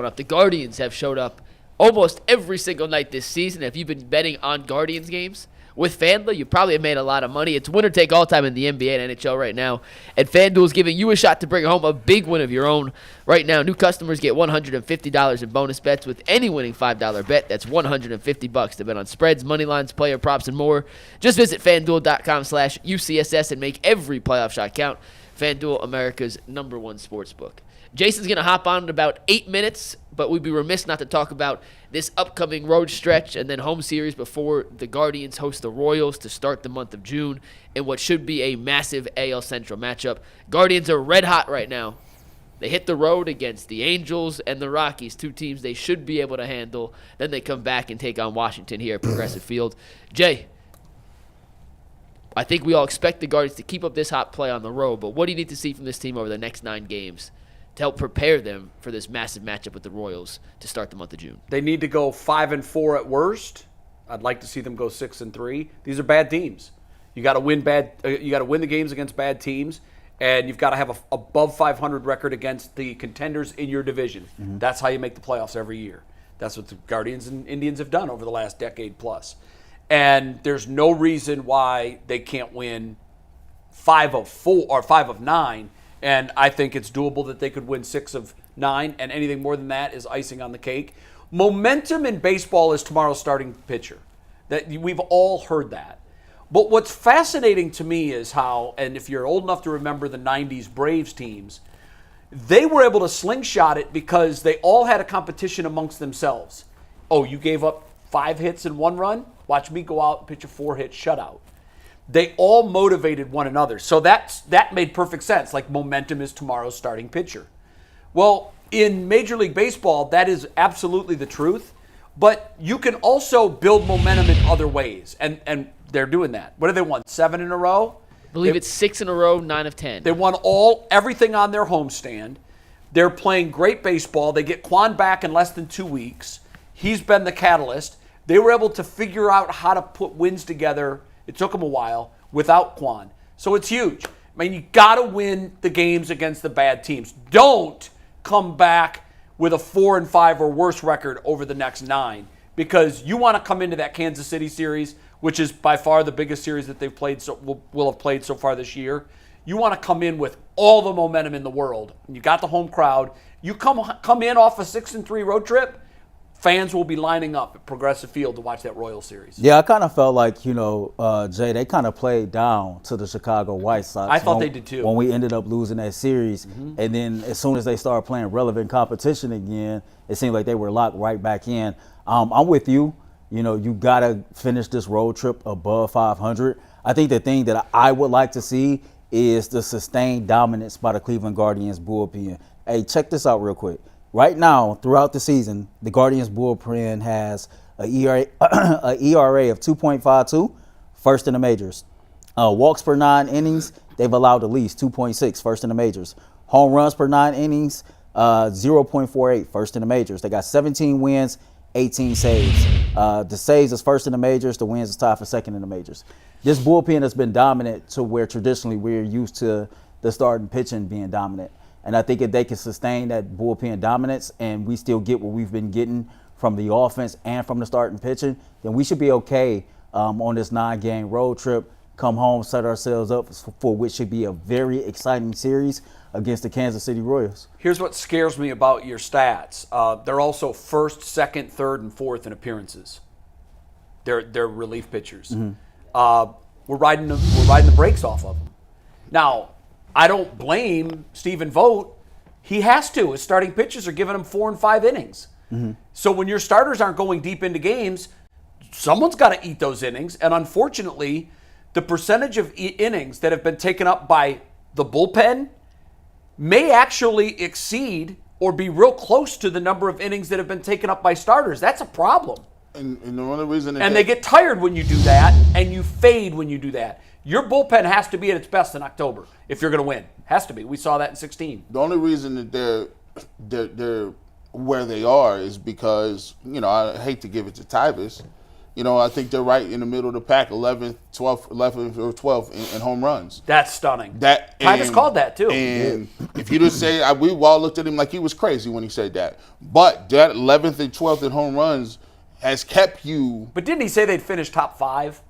up. The Guardians have showed up almost every single night this season. If you've been betting on Guardians games with FanDuel, you probably have made a lot of money. It's winner take all time in the NBA and NHL right now. And FanDuel is giving you a shot to bring home a big win of your own. Right now, new customers get $150 in bonus bets with any winning $5 bet. That's $150 to bet on spreads, money lines, player props, and more. Just visit FanDuel.com/UCSS and make every playoff shot count. FanDuel, America's #1 sportsbook. Jason's going to hop on in about 8 minutes, but we'd be remiss not to talk about this upcoming road stretch and then home series before the Guardians host the Royals to start the month of June in what should be a massive AL Central matchup. Guardians are red hot right now. They hit the road against the Angels and the Rockies, two teams they should be able to handle. Then they come back and take on Washington here at Progressive Field. Jay, I think we all expect the Guardians to keep up this hot play on the road, but what do you need to see from this team over the next 9 games to help prepare them for this massive matchup with the Royals to start the month of June? They need to go 5-4 at worst. I'd like to see them go 6-3. These are bad teams. You got to win the games against bad teams, and you've got to have a above 500 record against the contenders in your division. Mm-hmm. That's how you make the playoffs every year. That's what the Guardians and Indians have done over the last decade plus. And there's no reason why they can't win 5 of 4 or 5 of 9. And I think it's doable that they could win 6 of 9, and anything more than that is icing on the cake. Momentum in baseball is tomorrow's starting pitcher. That we've all heard that. But what's fascinating to me is how, and if you're old enough to remember the 90s Braves teams, they were able to slingshot it because they all had a competition amongst themselves. Oh, you gave up 5 hits and 1 run? Watch me go out and pitch a 4-hit shutout. They all motivated one another. So that made perfect sense. Like, momentum is tomorrow's starting pitcher. Well, in Major League Baseball, that is absolutely the truth. But you can also build momentum in other ways. And they're doing that. What have they won? 7 in a row? I believe it's 6 in a row, 9 of 10. They won everything on their homestand. They're playing great baseball. They get Quan back in less than 2 weeks. He's been the catalyst. They were able to figure out how to put wins together. It took them a while without Quan. So it's huge. I mean, you got to win the games against the bad teams. Don't come back with a 4-5 or worse record over the next 9, because you want to come into that Kansas City series, which is by far the biggest series that they've played, will have played so far this year. You want to come in with all the momentum in the world. You got the home crowd. You come in off a 6-3 road trip. Fans will be lining up at Progressive Field to watch that Royals series. Yeah, I kind of felt like, Jay, they kind of played down to the Chicago White Sox. I thought they did too. When we ended up losing that series. Mm-hmm. And then as soon as they started playing relevant competition again, it seemed like they were locked right back in. I'm with you. You got to finish this road trip above 500. I think the thing that I would like to see is the sustained dominance by the Cleveland Guardians bullpen. Hey, check this out real quick. Right now, throughout the season, the Guardians bullpen has an ERA of 2.52, first in the majors. Walks per 9 innings, they've allowed the least, 2.6, first in the majors. Home runs per 9 innings, 0.48, first in the majors. They got 17 wins, 18 saves. The saves is first in the majors, the wins is tied for second in the majors. This bullpen has been dominant to where traditionally we're used to the starting pitching being dominant. And I think if they can sustain that bullpen dominance and we still get what we've been getting from the offense and from the starting pitching, then we should be okay on this 9-game road trip, come home, set ourselves up for which should be a very exciting series against the Kansas City Royals. Here's what scares me about your stats. They're also first, second, third, and fourth in appearances. They're relief pitchers. Mm-hmm. We're riding the brakes off of them. Now, I don't blame Stephen Vogt. He has to. His starting pitchers are giving him 4 and 5 innings. Mm-hmm. So when your starters aren't going deep into games, someone's got to eat those innings. And unfortunately, the percentage of innings that have been taken up by the bullpen may actually exceed or be real close to the number of innings that have been taken up by starters. That's a problem. And the only reason they get tired when you do that, and you fade when you do that. Your bullpen has to be at its best in October if you're going to win. Has to be. We saw that in 16. The only reason that they're where they are is because, I hate to give it to Tyvus, You know, I think they're right in the middle of the pack, 11th, 12th in home runs. That's stunning. Tyvus called that too. And if you just say, we all looked at him like he was crazy when he said that. But that 11th and 12th in home runs has kept you. But didn't he say they'd finish top 5?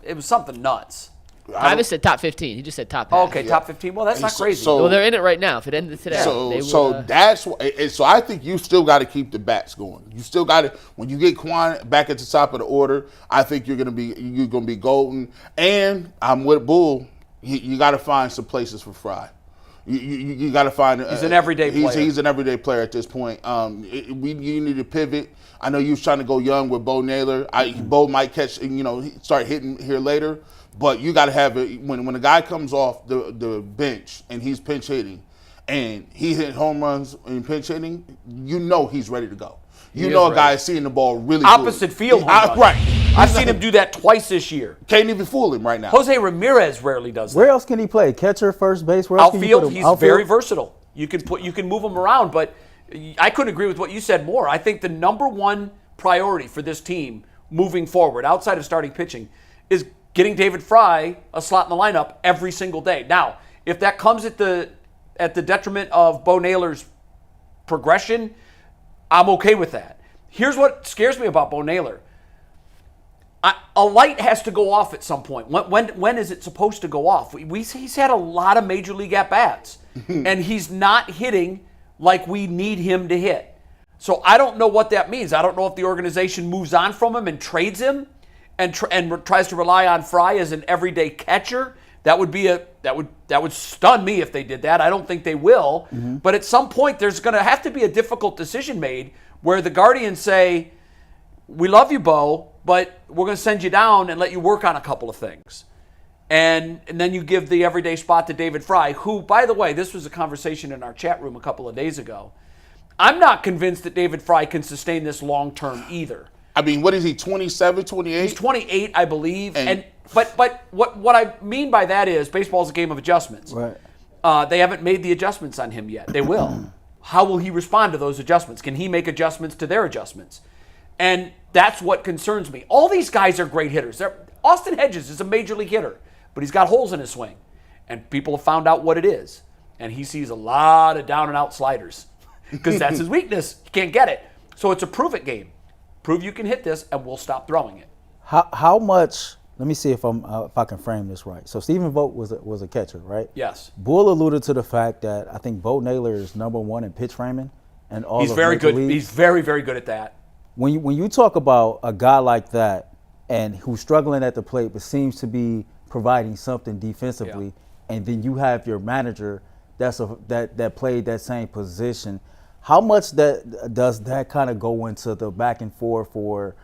It was something nuts. Tyvus said top 15. He just said top half. Oh, okay, top 15. Well, that's not crazy. Well, they're in it right now. If it ended today, So I think you still got to keep the bats going. You still got to, when you get Quan back at the top of the order, I think you're gonna be golden. And I'm with Bull. You got to find some places for Fry. You got to find. He's an everyday player. He's an everyday player at this point. You need to pivot. I know you was trying to go young with Bo Naylor. Bo might catch, start hitting here later. But you got to have it when a guy comes off the bench and he's pinch hitting, and he hit home runs in pinch hitting. He's ready to go. A guy is seeing the ball really opposite good. field home run. Right. I've seen him do that twice this year. Can't even fool him right now. Jose Ramirez rarely does that. Where else can he play? Catcher, first base. Where else can you put him? He's very versatile. You can move him around, but I couldn't agree with what you said more. I think the number one priority for this team moving forward, outside of starting pitching, is getting David Fry a slot in the lineup every single day. Now, if that comes at the detriment of Bo Naylor's progression, I'm okay with that. Here's what scares me about Bo Naylor. A light has to go off at some point. When is it supposed to go off? He's had a lot of major league at-bats, and he's not hitting like we need him to hit. So I don't know what that means. I don't know if the organization moves on from him and trades him and tries to rely on Fry as an everyday catcher. That would stun me if they did that. I don't think they will. Mm-hmm. But at some point, there's going to have to be a difficult decision made where the Guardians say, "We love you, Bo, but we're going to send you down and let you work on a couple of things." And then you give the everyday spot to David Fry, who, by the way, this was a conversation in our chat room a couple of days ago. I'm not convinced that David Fry can sustain this long term either. I mean, what is he, 27, 28? He's 28, I believe. But what I mean by that is baseball's a game of adjustments. Right. They haven't made the adjustments on him yet. They will. How will he respond to those adjustments? Can he make adjustments to their adjustments? And that's what concerns me. All these guys are great hitters. Austin Hedges is a major league hitter, but he's got holes in his swing. And people have found out what it is. And he sees a lot of down and out sliders because that's his weakness. He can't get it. So it's a prove it game. Prove you can hit this, and we'll stop throwing it. How much? Let me see if I can frame this right. So Stephen Vogt was a catcher, right? Yes. Bull alluded to the fact that I think Bo Naylor is number one in pitch framing, and all. He's very good. He's very, very good at that. When you talk about a guy like that and who's struggling at the plate but seems to be providing something defensively, and then you have your manager that played that same position. How much does that kind of go into the back and forth for,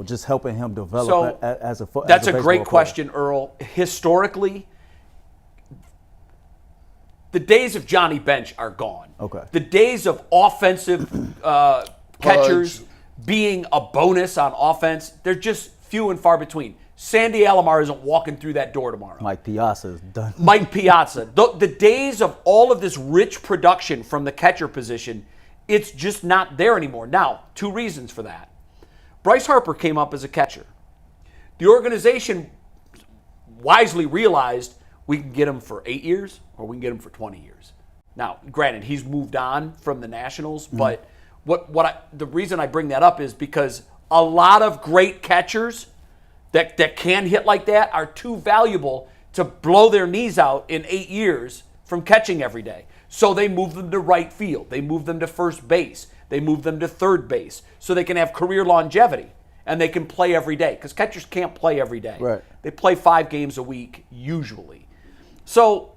just helping him develop as a baseball player? That's a great question, Earl. Historically, the days of Johnny Bench are gone. Okay. The days of offensive catchers being a bonus on offense, they're just few and far between. Sandy Alomar isn't walking through that door tomorrow. Mike Piazza is done. Mike Piazza. The days of all of this rich production from the catcher position, it's just not there anymore. Now, 2 reasons for that. Bryce Harper came up as a catcher. The organization wisely realized we can get him for 8 years or we can get him for 20 years. Now, granted, he's moved on from the Nationals, but the reason I bring that up is because a lot of great catchers that can hit like that are too valuable to blow their knees out in 8 years from catching every day. So they move them to right field. They move them to first base. They move them to third base so they can have career longevity and they can play every day because catchers can't play every day. Right. They play 5 games a week usually. So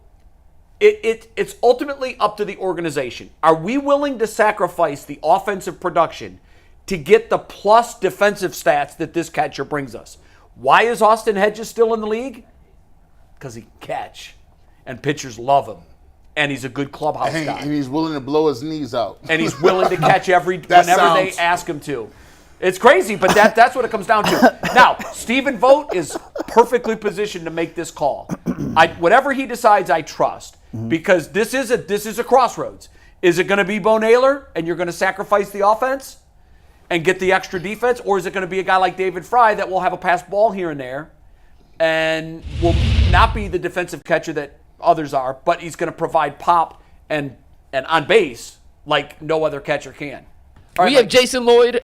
it's ultimately up to the organization. Are we willing to sacrifice the offensive production to get the plus defensive stats that this catcher brings us? Why is Austin Hedges still in the league? Because he can catch and pitchers love him. And he's a good clubhouse guy. And he's willing to blow his knees out. And he's willing to catch whenever they ask him to. It's crazy, but that's what it comes down to. Now, Stephen Vogt is perfectly positioned to make this call. Whatever he decides, I trust, because this is a crossroads. Is it going to be Bo Naylor, and you're going to sacrifice the offense? and get the extra defense, or is it going to be a guy like David Fry that will have a pass ball here and there and will not be the defensive catcher that others are, but he's going to provide pop and on base like no other catcher can? All right, We have Mike. Jason Lloyd